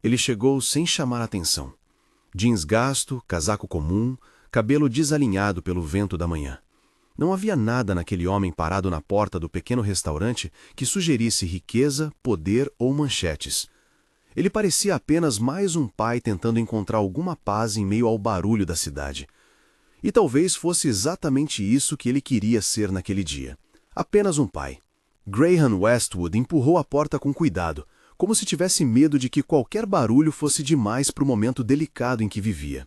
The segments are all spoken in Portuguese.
Ele chegou sem chamar atenção. Jeans gasto, casaco comum, cabelo desalinhado pelo vento da manhã. Não havia nada naquele homem parado na porta do pequeno restaurante que sugerisse riqueza, poder ou manchetes. Ele parecia apenas mais um pai tentando encontrar alguma paz em meio ao barulho da cidade. E talvez fosse exatamente isso que ele queria ser naquele dia. Apenas um pai. Graham Westwood empurrou a porta com cuidado, como se tivesse medo de que qualquer barulho fosse demais para o momento delicado em que vivia.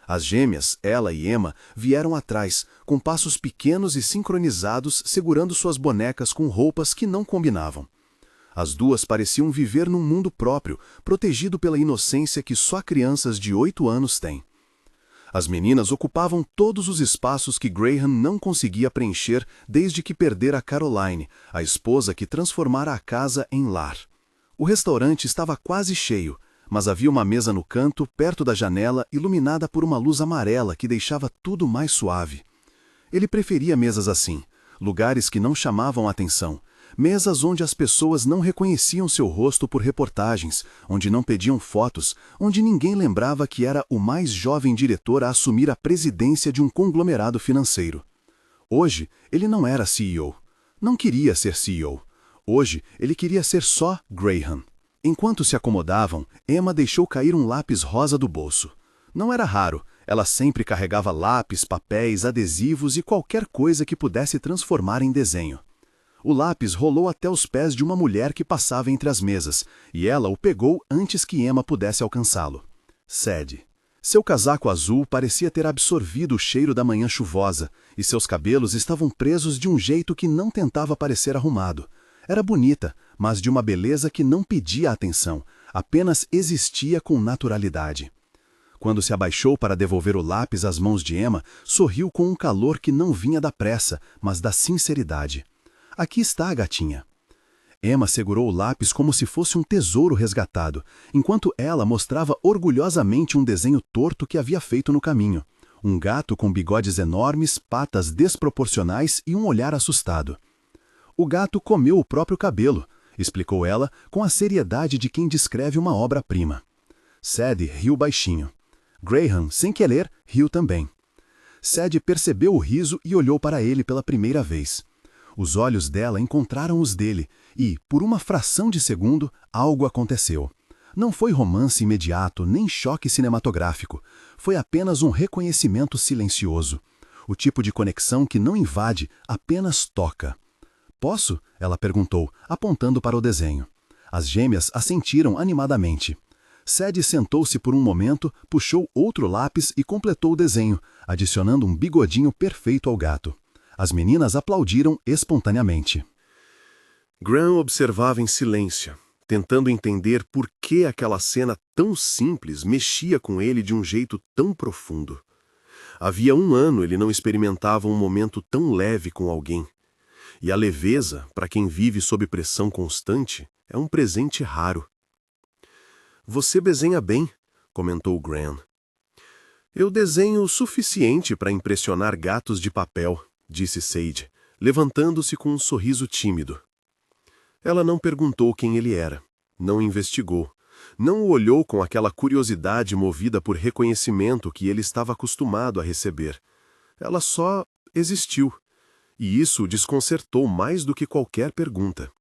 As gêmeas, ela e Emma, vieram atrás, com passos pequenos e sincronizados, segurando suas bonecas com roupas que não combinavam. As duas pareciam viver num mundo próprio, protegido pela inocência que só crianças de 8 anos têm. As meninas ocupavam todos os espaços que Graham não conseguia preencher desde que perdera Caroline, a esposa que transformara a casa em lar. O restaurante estava quase cheio, mas havia uma mesa no canto, perto da janela, iluminada por uma luz amarela que deixava tudo mais suave. Ele preferia mesas assim, lugares que não chamavam a atenção, mesas onde as pessoas não reconheciam seu rosto por reportagens, onde não pediam fotos, onde ninguém lembrava que era o mais jovem diretor a assumir a presidência de um conglomerado financeiro. Hoje, ele não era CEO. Não queria ser CEO. Hoje, ele queria ser só Graham. Enquanto se acomodavam, Emma deixou cair um lápis rosa do bolso. Não era raro, ela sempre carregava lápis, papéis, adesivos e qualquer coisa que pudesse transformar em desenho. O lápis rolou até os pés de uma mulher que passava entre as mesas, e ela o pegou antes que Emma pudesse alcançá-lo. Sadie. Seu casaco azul parecia ter absorvido o cheiro da manhã chuvosa, e seus cabelos estavam presos de um jeito que não tentava parecer arrumado. Era bonita, mas de uma beleza que não pedia atenção, apenas existia com naturalidade. Quando se abaixou para devolver o lápis às mãos de Emma, sorriu com um calor que não vinha da pressa, mas da sinceridade. Aqui está a gatinha. Emma segurou o lápis como se fosse um tesouro resgatado, enquanto ela mostrava orgulhosamente um desenho torto que havia feito no caminho. Um gato com bigodes enormes, patas desproporcionais e um olhar assustado. O gato comeu o próprio cabelo, explicou ela com a seriedade de quem descreve uma obra-prima. Sadie riu baixinho. Graham, sem querer, riu também. Sadie percebeu o riso e olhou para ele pela primeira vez. Os olhos dela encontraram os dele e, por uma fração de segundo, algo aconteceu. Não foi romance imediato, nem choque cinematográfico. Foi apenas um reconhecimento silencioso. O tipo de conexão que não invade, apenas toca. "Posso?" ela perguntou, apontando para o desenho. As gêmeas assentiram animadamente. Sadie sentou-se por um momento, puxou outro lápis e completou o desenho, adicionando um bigodinho perfeito ao gato. As meninas aplaudiram espontaneamente. Graham observava em silêncio, tentando entender por que aquela cena tão simples mexia com ele de um jeito tão profundo. Havia 1 ano ele não experimentava um momento tão leve com alguém. E a leveza, para quem vive sob pressão constante, é um presente raro. "Você desenha bem", comentou Graham. "Eu desenho o suficiente para impressionar gatos de papel", disse Sadie, levantando-se com um sorriso tímido. Ela não perguntou quem ele era, não investigou, não o olhou com aquela curiosidade movida por reconhecimento que ele estava acostumado a receber. Ela só existiu, e isso o desconcertou mais do que qualquer pergunta.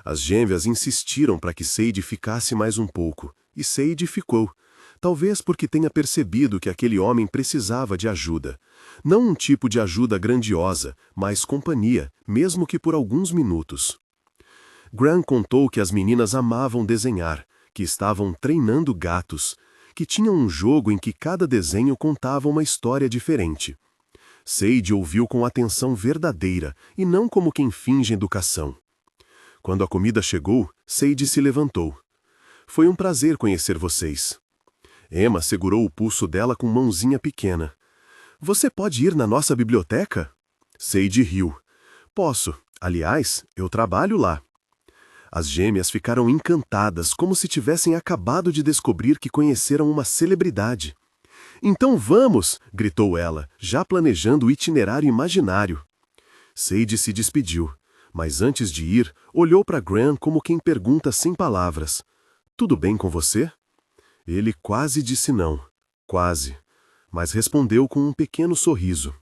As gêmeas insistiram para que Sadie ficasse mais um pouco, e Sadie ficou, talvez porque tenha percebido que aquele homem precisava de ajuda. Não um tipo de ajuda grandiosa, mas companhia, mesmo que por alguns minutos. Graham contou que as meninas amavam desenhar, que estavam treinando gatos, que tinham um jogo em que cada desenho contava uma história diferente. Sadie ouviu com atenção verdadeira e não como quem finge educação. Quando a comida chegou, Sadie se levantou. "Foi um prazer conhecer vocês." Emma segurou o pulso dela com mãozinha pequena. "Você pode ir na nossa biblioteca?" Sadie riu. "Posso. Aliás, eu trabalho lá." As gêmeas ficaram encantadas, como se tivessem acabado de descobrir que conheceram uma celebridade. "Então vamos!" gritou ela, já planejando o itinerário imaginário. Sadie se despediu, mas antes de ir, olhou para Graham como quem pergunta sem palavras: Tudo bem com você? Ele quase disse não. Quase. Mas respondeu com um pequeno sorriso.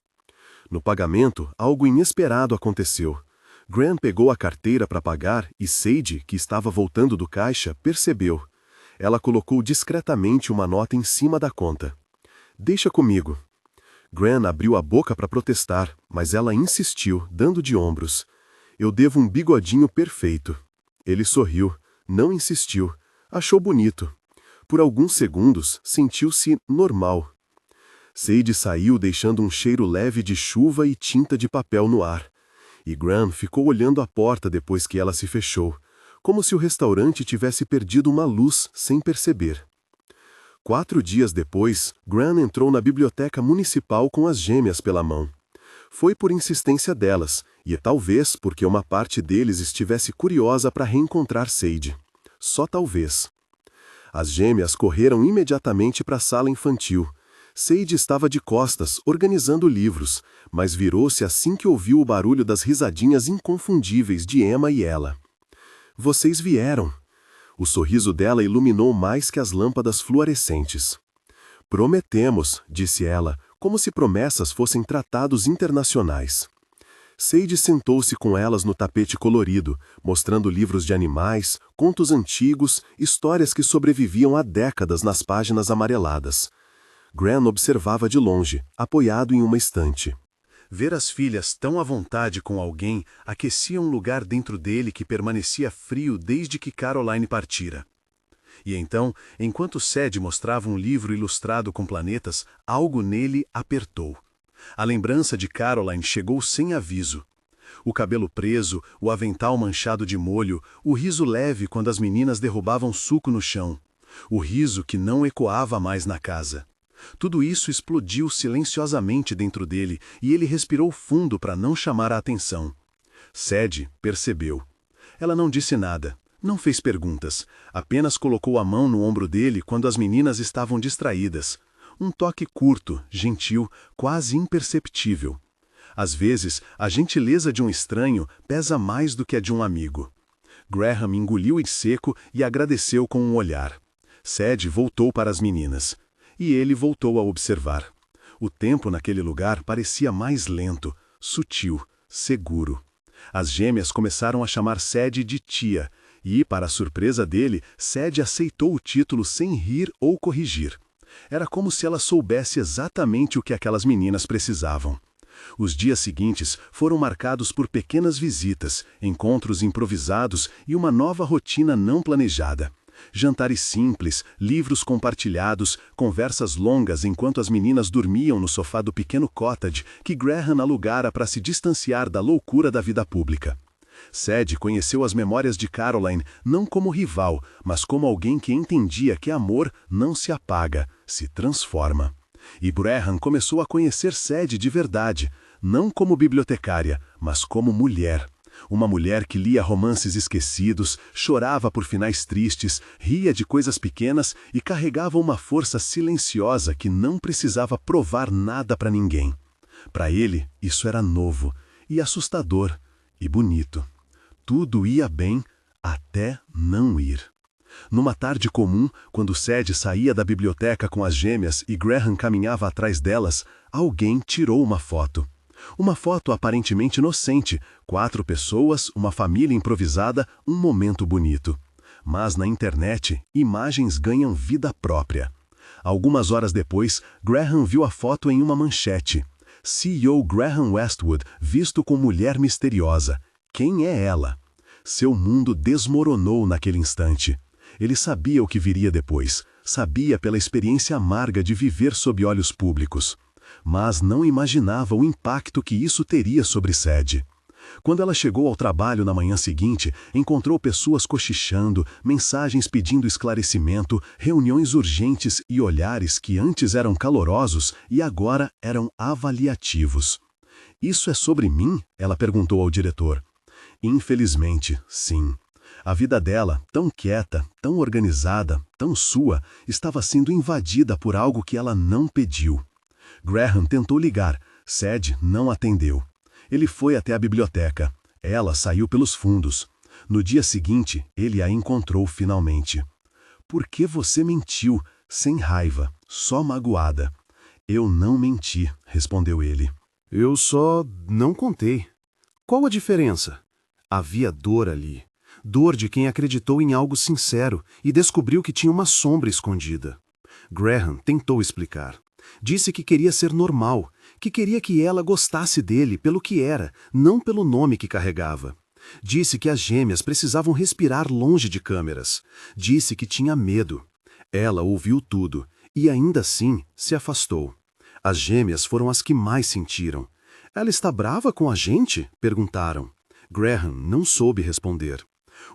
No pagamento, algo inesperado aconteceu. Graham pegou a carteira para pagar e Sadie, que estava voltando do caixa, percebeu. Ela colocou discretamente uma nota em cima da conta. Deixa comigo. Graham abriu a boca para protestar, mas ela insistiu, dando de ombros. Eu devo um bigodinho perfeito. Ele sorriu, não insistiu, achou bonito. Por alguns segundos, sentiu-se normal. Sadie saiu deixando um cheiro leve de chuva e tinta de papel no ar. E Graham ficou olhando a porta depois que ela se fechou, como se o restaurante tivesse perdido uma luz sem perceber. 4 dias depois, Graham entrou na biblioteca municipal com as gêmeas pela mão. Foi por insistência delas, e talvez porque uma parte deles estivesse curiosa para reencontrar Sadie. Só talvez. As gêmeas correram imediatamente para a sala infantil. Sadie estava de costas, organizando livros, mas virou-se assim que ouviu o barulho das risadinhas inconfundíveis de Emma e ela. Vocês vieram. O sorriso dela iluminou mais que as lâmpadas fluorescentes. Prometemos, disse ela, como se promessas fossem tratados internacionais. Sadie sentou-se com elas no tapete colorido, mostrando livros de animais, contos antigos, histórias que sobreviviam há décadas nas páginas amareladas. Graham observava de longe, apoiado em uma estante. Ver as filhas tão à vontade com alguém aquecia um lugar dentro dele que permanecia frio desde que Caroline partira. E então, enquanto Sadie mostrava um livro ilustrado com planetas, algo nele apertou. A lembrança de Caroline chegou sem aviso. O cabelo preso, o avental manchado de molho, o riso leve quando as meninas derrubavam suco no chão. O riso que não ecoava mais na casa. Tudo isso explodiu silenciosamente dentro dele e ele respirou fundo para não chamar a atenção. Sadie percebeu. Ela não disse nada, não fez perguntas, apenas colocou a mão no ombro dele quando as meninas estavam distraídas. Um toque curto, gentil, quase imperceptível. Às vezes, a gentileza de um estranho pesa mais do que a de um amigo. Graham engoliu em seco e agradeceu com um olhar. Sadie voltou para as meninas. E ele voltou a observar. O tempo naquele lugar parecia mais lento, sutil, seguro. As gêmeas começaram a chamar Sadie de tia, e, para a surpresa dele, Sadie aceitou o título sem rir ou corrigir. Era como se ela soubesse exatamente o que aquelas meninas precisavam. Os dias seguintes foram marcados por pequenas visitas, encontros improvisados e uma nova rotina não planejada. Jantares simples, livros compartilhados, conversas longas enquanto as meninas dormiam no sofá do pequeno cottage que Graham alugara para se distanciar da loucura da vida pública. Sadie conheceu as memórias de Caroline não como rival, mas como alguém que entendia que amor não se apaga, se transforma. E Graham começou a conhecer Sadie de verdade, não como bibliotecária, mas como mulher. Uma mulher que lia romances esquecidos, chorava por finais tristes, ria de coisas pequenas e carregava uma força silenciosa que não precisava provar nada para ninguém. Para ele, isso era novo, e assustador, e bonito. Tudo ia bem, até não ir. Numa tarde comum, quando Sadie saía da biblioteca com as gêmeas e Graham caminhava atrás delas, alguém tirou uma foto. Uma foto aparentemente inocente, 4 pessoas, uma família improvisada, um momento bonito. Mas na internet, imagens ganham vida própria. Algumas horas depois, Graham viu a foto em uma manchete. CEO Graham Westwood visto com mulher misteriosa. Quem é ela? Seu mundo desmoronou naquele instante. Ele sabia o que viria depois, sabia pela experiência amarga de viver sob olhos públicos. Mas não imaginava o impacto que isso teria sobre Sadie. Quando ela chegou ao trabalho na manhã seguinte, encontrou pessoas cochichando, mensagens pedindo esclarecimento, reuniões urgentes e olhares que antes eram calorosos e agora eram avaliativos. "Isso é sobre mim?" ela perguntou ao diretor. Infelizmente, sim. A vida dela, tão quieta, tão organizada, tão sua, estava sendo invadida por algo que ela não pediu. Graham tentou ligar. Sadie não atendeu. Ele foi até a biblioteca. Ela saiu pelos fundos. No dia seguinte, ele a encontrou finalmente. Por que você mentiu? Sem raiva, só magoada. Eu não menti, respondeu ele. Eu só não contei. Qual a diferença? Havia dor ali. Dor de quem acreditou em algo sincero e descobriu que tinha uma sombra escondida. Graham tentou explicar. Disse que queria ser normal, que queria que ela gostasse dele pelo que era, não pelo nome que carregava. Disse que as gêmeas precisavam respirar longe de câmeras. Disse que tinha medo. Ela ouviu tudo e, ainda assim, se afastou. As gêmeas foram as que mais sentiram. Ela está brava com a gente? Perguntaram. Graham não soube responder.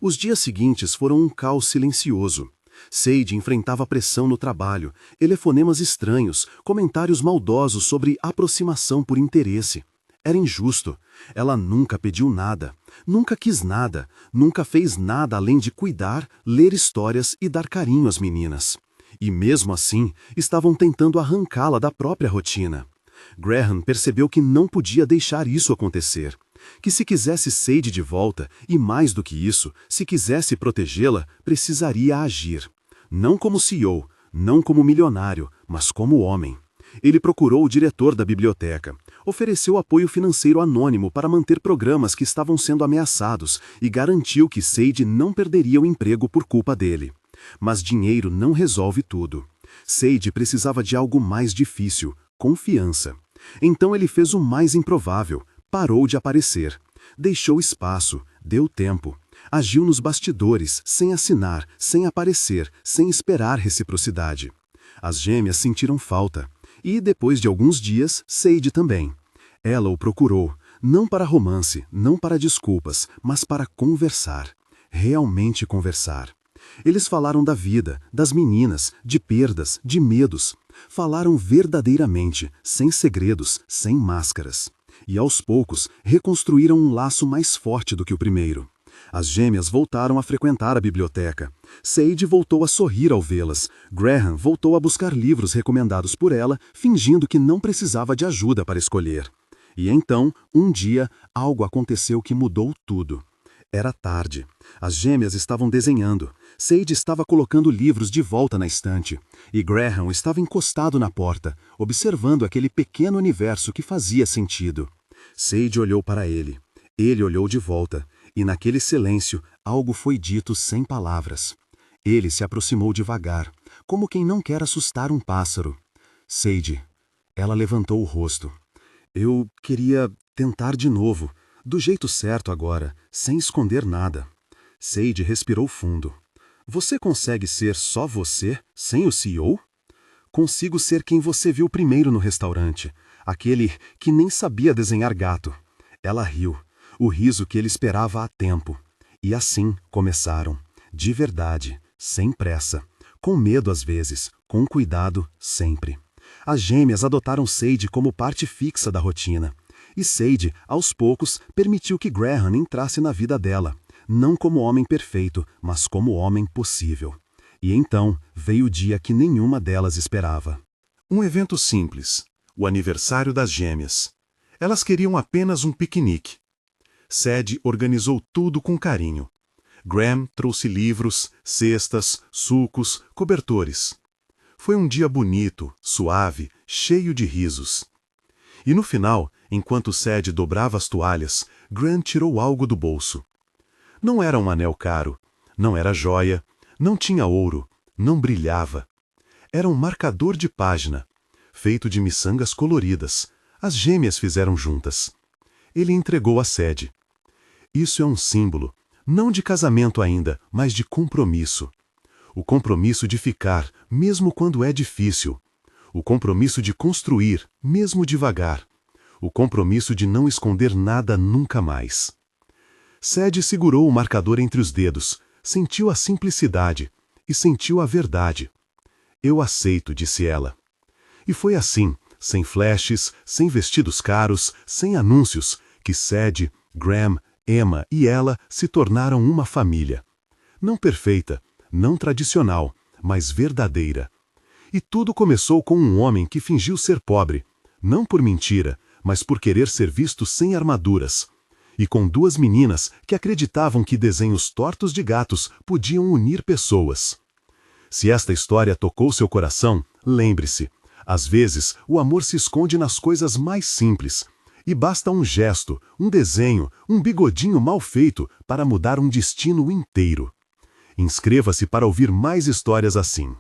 Os dias seguintes foram um caos silencioso. Sadie enfrentava pressão no trabalho, telefonemas estranhos, comentários maldosos sobre aproximação por interesse. Era injusto. Ela nunca pediu nada, nunca quis nada, nunca fez nada além de cuidar, ler histórias e dar carinho às meninas. E mesmo assim, estavam tentando arrancá-la da própria rotina. Graham percebeu que não podia deixar isso acontecer. Que se quisesse Sadie de volta, e mais do que isso, se quisesse protegê-la, precisaria agir. Não como CEO, não como milionário, mas como homem. Ele procurou o diretor da biblioteca, ofereceu apoio financeiro anônimo para manter programas que estavam sendo ameaçados e garantiu que Sadie não perderia o emprego por culpa dele. Mas dinheiro não resolve tudo. Sadie precisava de algo mais difícil, confiança. Então ele fez o mais improvável, parou de aparecer. Deixou espaço, deu tempo. Agiu nos bastidores, sem assinar, sem aparecer, sem esperar reciprocidade. As gêmeas sentiram falta. E, depois de alguns dias, Sadie também. Ela o procurou, não para romance, não para desculpas, mas para conversar. Realmente conversar. Eles falaram da vida, das meninas, de perdas, de medos. Falaram verdadeiramente, sem segredos, sem máscaras. E aos poucos, reconstruíram um laço mais forte do que o primeiro. As gêmeas voltaram a frequentar a biblioteca. Sadie voltou a sorrir ao vê-las. Graham voltou a buscar livros recomendados por ela, fingindo que não precisava de ajuda para escolher. E então, um dia, algo aconteceu que mudou tudo. Era tarde. As gêmeas estavam desenhando. Sadie estava colocando livros de volta na estante. E Graham estava encostado na porta, observando aquele pequeno universo que fazia sentido. Sadie olhou para ele. Ele olhou de volta. E naquele silêncio, algo foi dito sem palavras. Ele se aproximou devagar, como quem não quer assustar um pássaro. Sadie. Ela levantou o rosto. Eu queria tentar de novo, do jeito certo agora, sem esconder nada. Sadie respirou fundo. Você consegue ser só você, sem o CEO? Consigo ser quem você viu primeiro no restaurante, aquele que nem sabia desenhar gato. Ela riu. O riso que ele esperava há tempo. E assim começaram, de verdade, sem pressa, com medo às vezes, com cuidado sempre. As gêmeas adotaram Sadie como parte fixa da rotina. E Sadie, aos poucos, permitiu que Graham entrasse na vida dela, não como homem perfeito, mas como homem possível. E então veio o dia que nenhuma delas esperava. Um evento simples, o aniversário das gêmeas. Elas queriam apenas um piquenique. Sadie organizou tudo com carinho. Graham trouxe livros, cestas, sucos, cobertores. Foi um dia bonito, suave, cheio de risos. E no final, enquanto Sadie dobrava as toalhas, Graham tirou algo do bolso. Não era um anel caro, não era joia, não tinha ouro, não brilhava. Era um marcador de página, feito de miçangas coloridas. As gêmeas fizeram juntas. Ele entregou a Sadie. Isso é um símbolo, não de casamento ainda, mas de compromisso. O compromisso de ficar, mesmo quando é difícil. O compromisso de construir, mesmo devagar. O compromisso de não esconder nada nunca mais. Sadie segurou o marcador entre os dedos, sentiu a simplicidade e sentiu a verdade. Eu aceito, disse ela. E foi assim, sem flashes, sem vestidos caros, sem anúncios, que Sadie, Graham, Emma e ela se tornaram uma família. Não perfeita, não tradicional, mas verdadeira. E tudo começou com um homem que fingiu ser pobre, não por mentira, mas por querer ser visto sem armaduras. E com duas meninas que acreditavam que desenhos tortos de gatos podiam unir pessoas. Se esta história tocou seu coração, lembre-se, às vezes o amor se esconde nas coisas mais simples. E basta um gesto, um desenho, um bigodinho mal feito para mudar um destino inteiro. Inscreva-se para ouvir mais histórias assim.